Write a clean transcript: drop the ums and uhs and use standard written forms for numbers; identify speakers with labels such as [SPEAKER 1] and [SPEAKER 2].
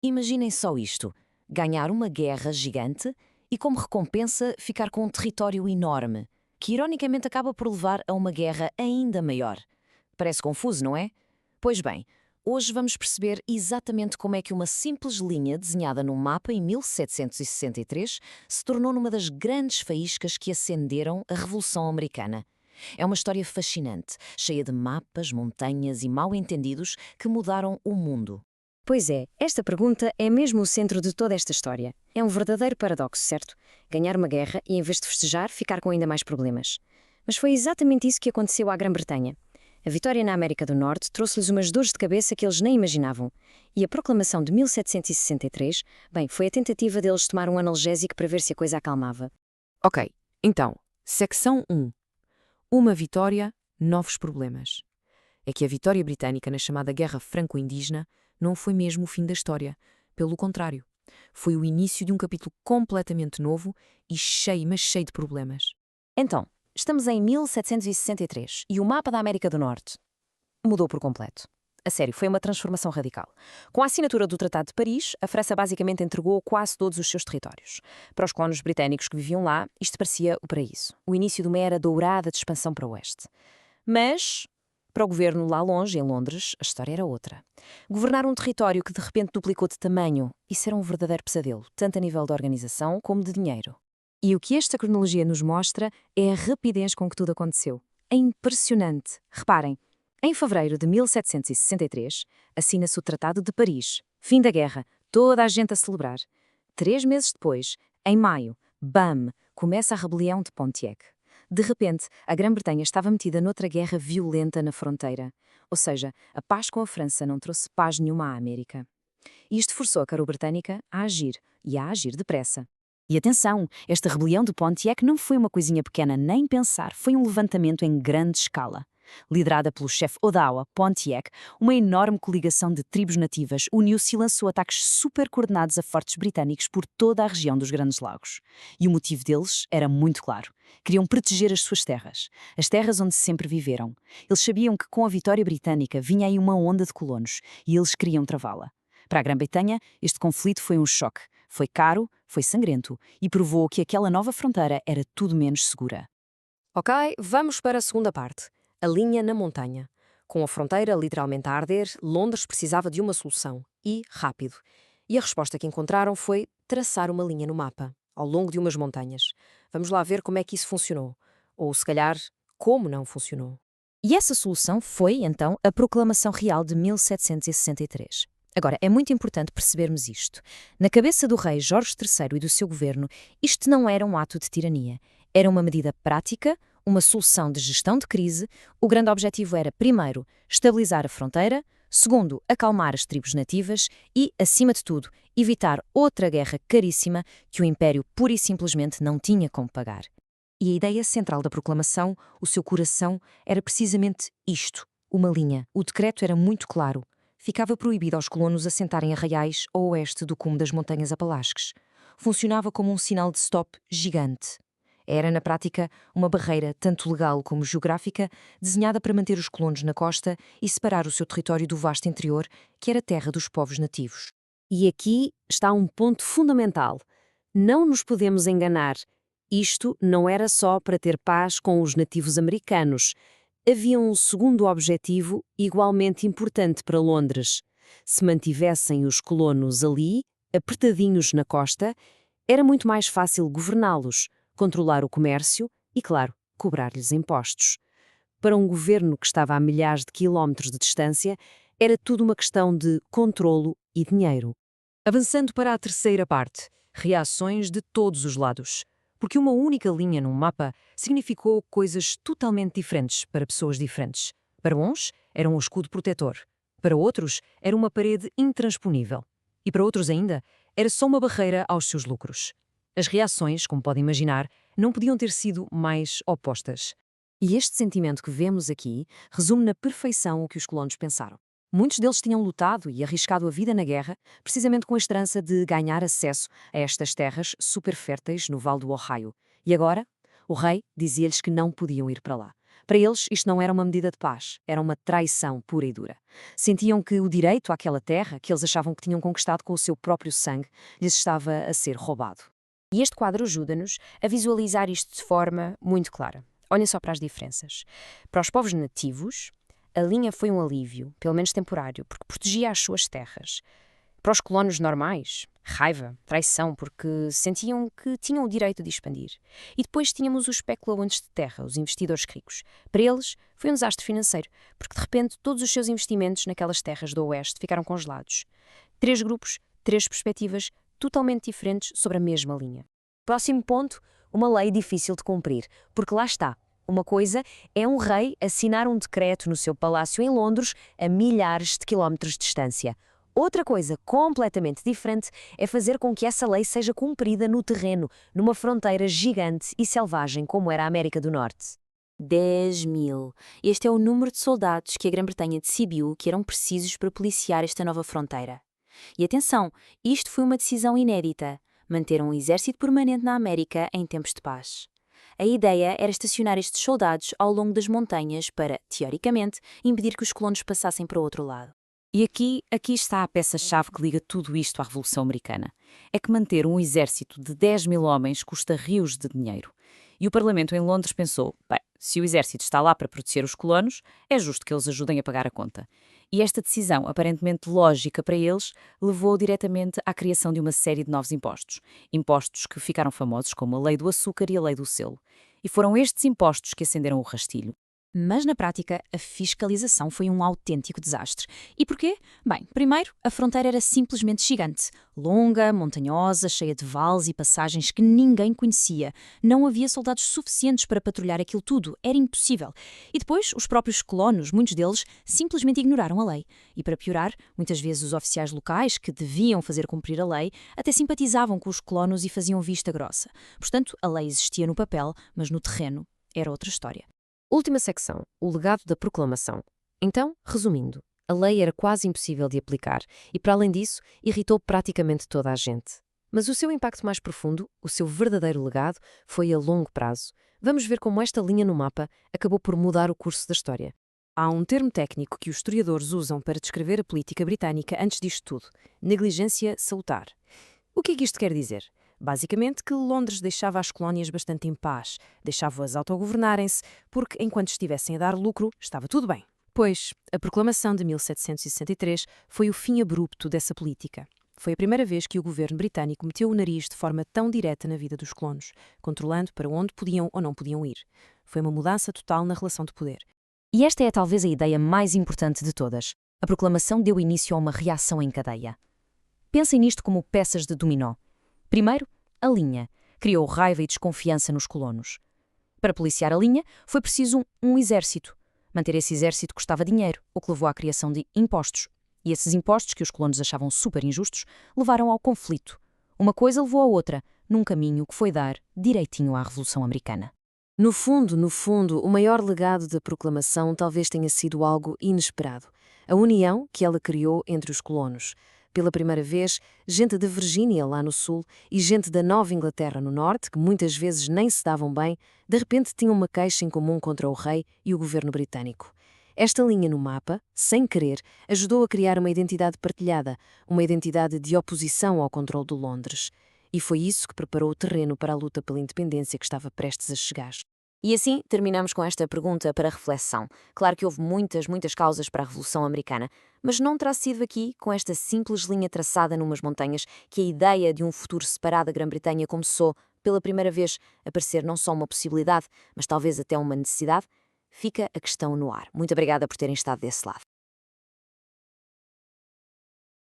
[SPEAKER 1] Imaginem só isto: ganhar uma guerra gigante e, como recompensa, ficar com um território enorme, que ironicamente acaba por levar a uma guerra ainda maior. Parece confuso, não é? Pois bem, hoje vamos perceber exatamente como é que uma simples linha desenhada num mapa em 1763 se tornou numa das grandes faíscas que acenderam a Revolução Americana. É uma história fascinante, cheia de mapas, montanhas e mal-entendidos que mudaram o mundo.
[SPEAKER 2] Pois é, esta pergunta é mesmo o centro de toda esta história. É um verdadeiro paradoxo, certo? Ganhar uma guerra e, em vez de festejar, ficar com ainda mais problemas. Mas foi exatamente isso que aconteceu à Grã-Bretanha. A vitória na América do Norte trouxe-lhes umas dores de cabeça que eles nem imaginavam. E a proclamação de 1763, bem, foi a tentativa deles tomar um analgésico para ver se a coisa acalmava.
[SPEAKER 3] Ok, então, secção 1. Uma vitória, novos problemas. É que a vitória britânica na chamada Guerra Franco-Indígena não foi mesmo o fim da história. Pelo contrário, foi o início de um capítulo completamente novo e cheio, mas cheio de problemas.
[SPEAKER 1] Então, estamos em 1763 e o mapa da América do Norte mudou por completo. A sério, foi uma transformação radical. Com a assinatura do Tratado de Paris, a França basicamente entregou quase todos os seus territórios. Para os colonos britânicos que viviam lá, isto parecia o paraíso, o início de uma era dourada de expansão para o oeste. Mas, para o governo lá longe, em Londres, a história era outra. Governar um território que de repente duplicou de tamanho, isso era um verdadeiro pesadelo, tanto a nível de organização como de dinheiro.
[SPEAKER 2] E o que esta cronologia nos mostra é a rapidez com que tudo aconteceu. É impressionante. Reparem, em fevereiro de 1763, assina-se o Tratado de Paris. Fim da guerra, toda a gente a celebrar. 3 meses depois, em maio, bam, começa a rebelião de Pontiac. De repente, a Grã-Bretanha estava metida noutra guerra violenta na fronteira. Ou seja, a paz com a França não trouxe paz nenhuma à América. E isto forçou a coroa britânica a agir, e a agir depressa.
[SPEAKER 1] E atenção, esta rebelião de Pontiac não foi uma coisinha pequena nem pensar, foi um levantamento em grande escala. Liderada pelo chefe Odawa Pontiac, uma enorme coligação de tribos nativas uniu-se e lançou ataques super coordenados a fortes britânicos por toda a região dos Grandes Lagos. E o motivo deles era muito claro. Queriam proteger as suas terras, as terras onde sempre viveram. Eles sabiam que com a vitória britânica vinha aí uma onda de colonos e eles queriam travá-la. Para a Grã-Bretanha, este conflito foi um choque. Foi caro, foi sangrento e provou que aquela nova fronteira era tudo menos segura.
[SPEAKER 3] Ok, vamos para a segunda parte. A linha na montanha. Com a fronteira literalmente a arder, Londres precisava de uma solução. E rápido. E a resposta que encontraram foi traçar uma linha no mapa, ao longo de umas montanhas. Vamos lá ver como é que isso funcionou. Ou, se calhar, como não funcionou.
[SPEAKER 1] E essa solução foi, então, a Proclamação Real de 1763. Agora, é muito importante percebermos isto. Na cabeça do rei Jorge III e do seu governo, isto não era um ato de tirania. Era uma medida prática, uma solução de gestão de crise. O grande objetivo era, primeiro, estabilizar a fronteira, segundo, acalmar as tribos nativas e, acima de tudo, evitar outra guerra caríssima que o Império pura e simplesmente não tinha como pagar. E a ideia central da proclamação, o seu coração, era precisamente isto, uma linha. O decreto era muito claro. Ficava proibido aos colonos assentarem arraiais a oeste do cume das montanhas Apalasques. Funcionava como um sinal de stop gigante. Era, na prática, uma barreira, tanto legal como geográfica, desenhada para manter os colonos na costa e separar o seu território do vasto interior, que era terra dos povos nativos.
[SPEAKER 2] E aqui está um ponto fundamental. Não nos podemos enganar. Isto não era só para ter paz com os nativos americanos. Havia um segundo objetivo igualmente importante para Londres. Se mantivessem os colonos ali, apertadinhos na costa, era muito mais fácil governá-los, controlar o comércio e, claro, cobrar-lhes impostos. Para um governo que estava a milhares de quilómetros de distância, era tudo uma questão de controlo e dinheiro.
[SPEAKER 3] Avançando para a terceira parte, reações de todos os lados. Porque uma única linha num mapa significou coisas totalmente diferentes para pessoas diferentes. Para uns, era um escudo protetor. Para outros, era uma parede intransponível. E para outros ainda, era só uma barreira aos seus lucros. As reações, como podem imaginar, não podiam ter sido mais opostas.
[SPEAKER 1] E este sentimento que vemos aqui resume na perfeição o que os colonos pensaram. Muitos deles tinham lutado e arriscado a vida na guerra, precisamente com a esperança de ganhar acesso a estas terras super férteis no Vale do Ohio. E agora, o rei dizia-lhes que não podiam ir para lá.
[SPEAKER 2] Para eles, isto não era uma medida de paz, era uma traição pura e dura. Sentiam que o direito àquela terra, que eles achavam que tinham conquistado com o seu próprio sangue, lhes estava a ser roubado.
[SPEAKER 1] E este quadro ajuda-nos a visualizar isto de forma muito clara. Olhem só para as diferenças. Para os povos nativos, a linha foi um alívio, pelo menos temporário, porque protegia as suas terras. Para os colonos normais, raiva, traição, porque sentiam que tinham o direito de expandir. E depois tínhamos os especuladores de terra, os investidores ricos. Para eles, foi um desastre financeiro, porque de repente todos os seus investimentos naquelas terras do Oeste ficaram congelados. 3 grupos, 3 perspectivas totalmente diferentes sobre a mesma linha.
[SPEAKER 2] Próximo ponto, uma lei difícil de cumprir, porque lá está. Uma coisa é um rei assinar um decreto no seu palácio em Londres a milhares de quilómetros de distância. Outra coisa completamente diferente é fazer com que essa lei seja cumprida no terreno, numa fronteira gigante e selvagem como era a América do Norte.
[SPEAKER 4] 10.000. Este é o número de soldados que a Grã-Bretanha decidiu que eram precisos para policiar esta nova fronteira. E atenção, isto foi uma decisão inédita, manter um exército permanente na América em tempos de paz. A ideia era estacionar estes soldados ao longo das montanhas para, teoricamente, impedir que os colonos passassem para o outro lado.
[SPEAKER 5] E aqui está a peça-chave que liga tudo isto à Revolução Americana. É que manter um exército de 10.000 homens custa rios de dinheiro. E o Parlamento em Londres pensou, bem, se o exército está lá para proteger os colonos, é justo que eles ajudem a pagar a conta. E esta decisão, aparentemente lógica para eles, levou diretamente à criação de uma série de novos impostos. Impostos que ficaram famosos como a Lei do Açúcar e a Lei do Selo. E foram estes impostos que acenderam o rastilho.
[SPEAKER 1] Mas, na prática, a fiscalização foi um autêntico desastre. E porquê? Bem, primeiro, a fronteira era simplesmente gigante. Longa, montanhosa, cheia de vales e passagens que ninguém conhecia. Não havia soldados suficientes para patrulhar aquilo tudo. Era impossível. E depois, os próprios colonos, muitos deles, simplesmente ignoraram a lei. E para piorar, muitas vezes os oficiais locais, que deviam fazer cumprir a lei, até simpatizavam com os colonos e faziam vista grossa. Portanto, a lei existia no papel, mas no terreno era outra história.
[SPEAKER 2] Última secção, o legado da proclamação. Então, resumindo, a lei era quase impossível de aplicar e, para além disso, irritou praticamente toda a gente. Mas o seu impacto mais profundo, o seu verdadeiro legado, foi a longo prazo. Vamos ver como esta linha no mapa acabou por mudar o curso da história. Há um termo técnico que os historiadores usam para descrever a política britânica antes disto tudo: negligência salutar. O que é que isto quer dizer? Basicamente que Londres deixava as colónias bastante em paz, deixava-as autogovernarem-se, porque enquanto estivessem a dar lucro, estava tudo bem. Pois, a Proclamação de 1763 foi o fim abrupto dessa política. Foi a primeira vez que o governo britânico meteu o nariz de forma tão direta na vida dos colonos, controlando para onde podiam ou não podiam ir. Foi uma mudança total na relação de poder.
[SPEAKER 1] E esta é talvez a ideia mais importante de todas. A proclamação deu início a uma reação em cadeia. Pensem nisto como peças de dominó. Primeiro, a linha. Criou raiva e desconfiança nos colonos. Para policiar a linha, foi preciso um exército. Manter esse exército custava dinheiro, o que levou à criação de impostos. E esses impostos, que os colonos achavam super injustos, levaram ao conflito. Uma coisa levou à outra, num caminho que foi dar direitinho à Revolução Americana.
[SPEAKER 2] No fundo, o maior legado da proclamação talvez tenha sido algo inesperado. A união que ela criou entre os colonos. Pela primeira vez, gente da Virgínia, lá no sul, e gente da Nova Inglaterra, no norte, que muitas vezes nem se davam bem, de repente tinham uma queixa em comum contra o rei e o governo britânico. Esta linha no mapa, sem querer, ajudou a criar uma identidade partilhada, uma identidade de oposição ao controle de Londres. E foi isso que preparou o terreno para a luta pela independência que estava prestes a chegar.
[SPEAKER 4] E assim terminamos com esta pergunta para reflexão. Claro que houve muitas causas para a Revolução Americana, mas não terá sido aqui, com esta simples linha traçada numas montanhas, que a ideia de um futuro separado da Grã-Bretanha começou, pela primeira vez, a parecer não só uma possibilidade, mas talvez até uma necessidade. Fica a questão no ar. Muito obrigada por terem estado desse lado.